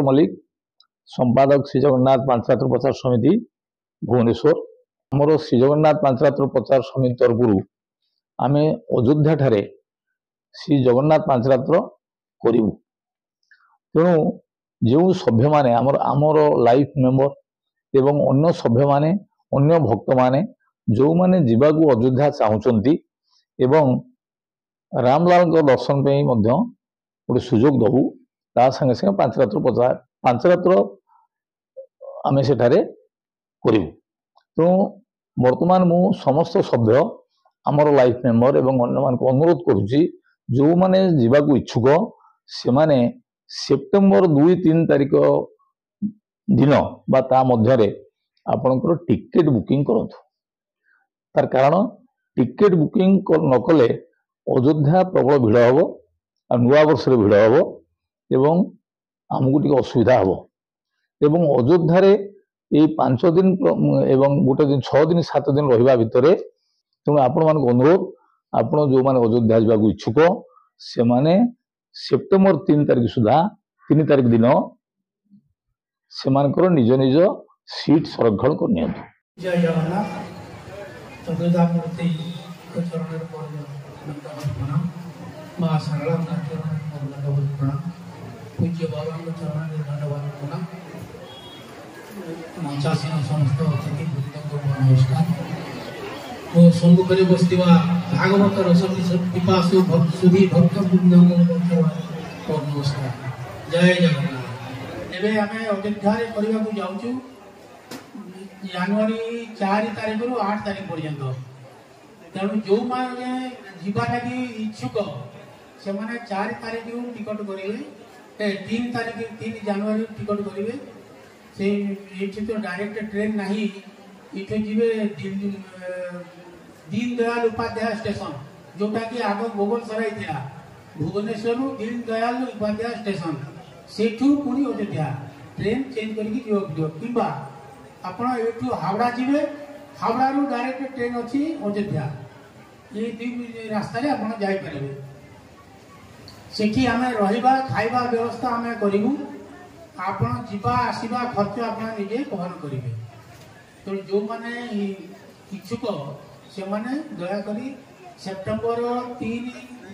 मल्लिक संपादक श्री जगन्नाथ पांचरात्र प्रचार समिति भुवनेश्वर आमर श्री जगन्नाथ पांचरात्र प्रचार समिति तरफ आम अयोध्या ठारे श्री जगन्नाथ पांचरात्र करूँ तेणु जो सभ्य माने आमर लाइफ मेंबर एवं अन्य सभ्य माने अन्य भक्त माने जो माने जीवाकू अयोध्या चाहूँगी एवं रामलाल दर्शन पे गोटे सुजोग दबू ता संगे संगे पांचरात्र आम से करूँ तेणु बर्तमान मु समस्त सभ्य आमर लाइफ मेंबर एवं अन्य मान अनुरोध करुच्ची जो माने जीवाकू इच्छुक से माने सेप्टेम्बर 2-3 तारिख दिन बा ता मध्य आपणकर टिकेट बुकिंग करंतु तार कारण टिकेट बुकिंग न कले अयोध्या प्रबल भिड़ हम आ नुआ वर्ष भिड़ हम एवं आमको टी असुविधा हम एवं अयोध्या ये 5 दिन एवं गोटे दिन 6 दिन 7 दिन रहा भितर तेणु आपण मान अनुरोध आपण जो माने अयोध्या जावाक इच्छुक से माने सेप्टेम्बर 3 तारिख सुधा 3 तारिख दिन से निज निज सीट संरक्षण कर जय जगन्नाथ चतुर्धामूर्ति चरण प्रणाम माँ सरला चरण प्रणाम पूज्य बाबा चरण धन्यवाद प्रणाम मंचासीन समस्त अतिथि नमस्कार तो सम्मुखें बसवा भागवत रसनी पिपासु सुधी भक्त नमस्कार जय जगन्नाथ एवं आम अयोध्या करने जाऊँ जनवरी 4 तारिख रु 8 तारिख पर्यंत तेणु जो मैंने जीवा लगी इच्छुक से मैंने 4 तारिख टिकट करेंगे 3 तारिख 3 जनवरी टिकट करेंगे से ये तो डायरेक्ट ट्रेन नहीं इठे जीवे दीनदयाल उपाध्याय स्टेशन जोटा कि आग मोगल सराई था भुवनेश्वर दीनदयाल उपाध्याय स्टेशन सेठू पुणी अयोध्या ट्रेन चेंज करके किंबा आपण एठू हावड़ा जीवे हावड़ा रु डायरेक्ट ट्रेन अच्छी अयोध्या ये दुई रास्ता आप जापरेंगे सेठी आम रहा खाइबा व्यवस्था आम करूँ आपण जीवा आसवा खर्च आप निजे बहन करेंगे तो जो मैंने इच्छुक से मैंने दयाकोरी सेप्टेम्बर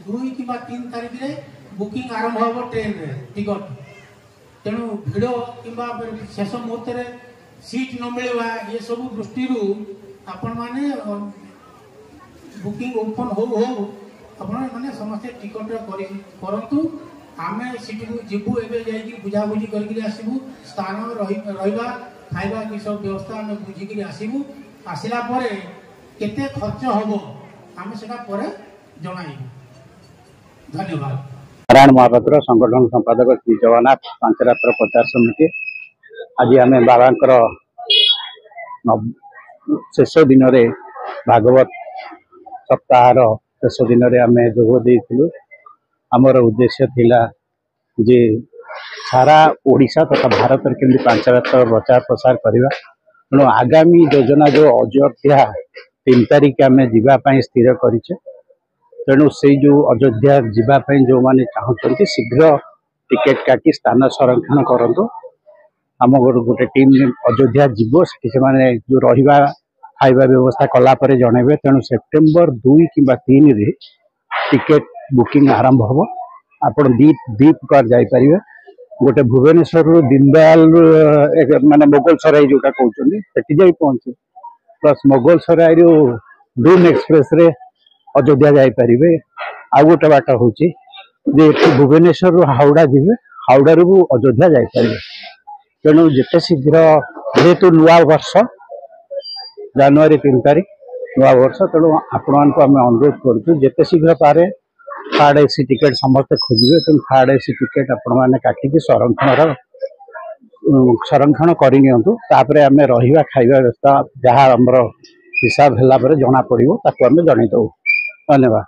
2 कि 3 तारिख रे बुकिंग आरंभ हम ट्रेन रे टिकट तेणु भिड़ कि शेष मुहूर्त सीट न मिलवा ये सब दृष्टि आपण माने बुकिंग ओपन हो आपण माने समस्त टिकट करंतु आमे सीट को जीवु एबे जाई बुझाबुझी करके आसबू स्थान रहिबा खाइबा की सब व्यवस्था आमे बुझी आसबू आसिला परे केते खर्च हम आमे सेटा परे जणाइबू धन्यवाद। नारायण महापात्र संगठन संपादक श्री जगन्नाथ पांचरात्र प्रचार समिति आज आम बाबा शेष दिन भागवत सप्ताह शेष दिन आम जोग आमर उद्देश्य थिला जे सारा ओडिशा तथा भारत केमती पांचरात्र प्रचार प्रसार करवा तेणु आगामी योजना जो अयोध्या 3 तारिख आम जावाई स्थिर करें तेणु से जो अयोध्या जावाई जो मैंने चाहते शीघ्र टिकेट काटी स्थान संरक्षण करूँ आम गोटे टीम अयोध्या जीव से जो रहा खाइबा व्यवस्था कलापर जनइबे तेणु सेप्टेम्बर 2 कि 3 रे टिकेट बुकिंग आरंभ हम आपण दी प्रकार जापर गोटे भुवनेश्वर दीनदयाल माने मोगल सराई जोटा कहते जा पहुंचे प्लस मोगल सराई दून एक्सप्रेस रे अयोध्या जापर आ गोटे बाट हूँ भुवनेश्वर हावड़ा जी हावड़ा रू अयोध्या जापर तेणु जिते शीघ्र जेहेतु नुआ वर्ष जनवरी 3 तारिख नुआ वर्ष तेणु आपण आम अनुरोध करूँ जिते शीघ्र पारे थर्ड एसी टिकेट समस्त खोजे तेणु थर्ड एसी टिकेट आपण मैंने काटिकी संरक्षण करपर आम रहा खाइबा व्यवस्था जहाँ आमर हिसाब है जना पड़ो ताकू आम जनईदेव धन्यवाद।